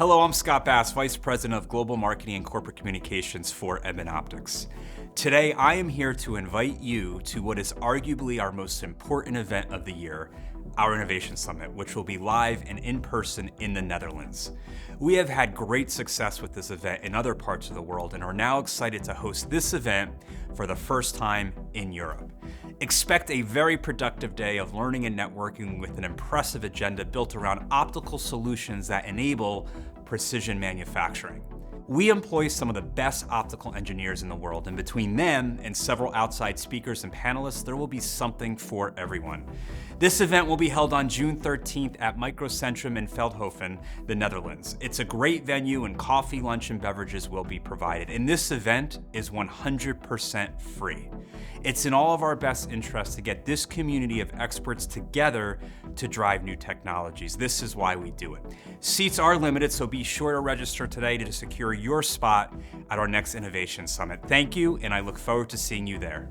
Hello, I'm Scott Bass, Vice President of Global Marketing and Corporate Communications for Edmund Optics. Today, I am here to invite you to what is arguably our most important event of the year, our Innovation Summit, which will be live and in person in the Netherlands. We have had great success with this event in other parts of the world and are now excited to host this event for the first time in Europe. Expect a very productive day of learning and networking with an impressive agenda built around optical solutions that enable precision manufacturing. We employ some of the best optical engineers in the world, and between them and several outside speakers and panelists, there will be something for everyone. This event will be held on June 13th at Mikrocentrum in Veldhoven, the Netherlands. It's a great venue and coffee, lunch, and beverages will be provided. And this event is 100% free. It's in all of our best interest to get this community of experts together to drive new technologies. This is why we do it. Seats are limited, so be sure to register today to secure your spot at our next Innovation Summit. Thank you, and I look forward to seeing you there.